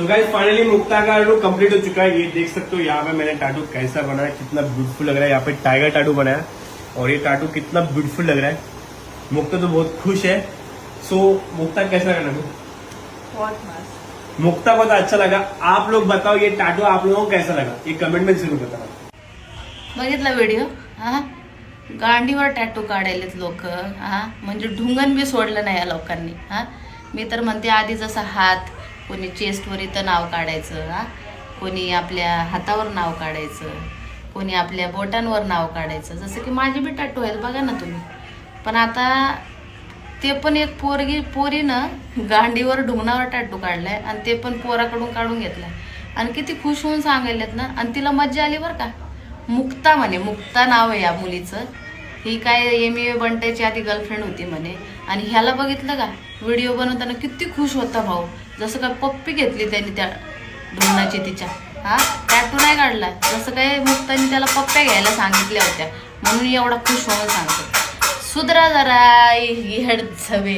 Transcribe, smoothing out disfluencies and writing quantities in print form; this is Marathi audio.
तो गाइस फाइनली मुक्ता का टैटू कंप्लीट हो चुका है। ये देख सकते हो यहाँ पे मैंने टैटू कैसा बनाया, कितना ब्यूटीफुल लग रहा है। यहाँ पे टाइगर टैटू बनाया और ये टैटू कितना ब्यूटीफुल लग रहा है। मुक्ता तो बहुत खुश है। सो मुक्ता कैसा लगा टैटू? बहुत मस्त। मुक्ता को तो अच्छा लगा। आप लोग बताओ ये टैटू आप लोगों को कैसा लगा, ये कमेंट में जरूर बताना। बघितला व्हिडिओ? हा, गांडीवर टॅटू काढायलेत लोक. हा, म्हणजे ढुंगण बी सोडलं नाही या लोकांनी. हा, मी तर म्हणते आधी जसा हात कोणी चेस्टवर इथं नाव काढायचं, हा, कोणी आपल्या हातावर नाव काढायचं, कोणी आपल्या बोटांवर नाव काढायचं, जसं की माझे बी टॅटू आहेत बघा ना तुम्ही. पण आता ते पण एक पोरीनं गांडीवर ढुंगणावर टॅटू काढलाय आणि ते पण पोराकडून काढून घेतलाय आणि किती खुश होऊन सांगायलेत ना. आणि तिला मज्जा आली बरं का. मुक्ता म्हणे, मुक्ता नाव आहे या मुलीचं. ही काय MA बनतायची आधी गर्लफ्रेंड होती म्हणे. आणि ह्याला बघितलं का व्हिडिओ बनवताना किती खुश होता भाऊ, जसं काय पप्पी घेतली त्यांनी त्या ढुंगणाची तिच्या. हा, टॅटू नाही काढला, जसं काय मुक्तानी त्याला पप्प्या घ्यायला सांगितल्या होत्या म्हणून एवढा खुश होऊन सांगतो. सुधरा जरा हेड झवे.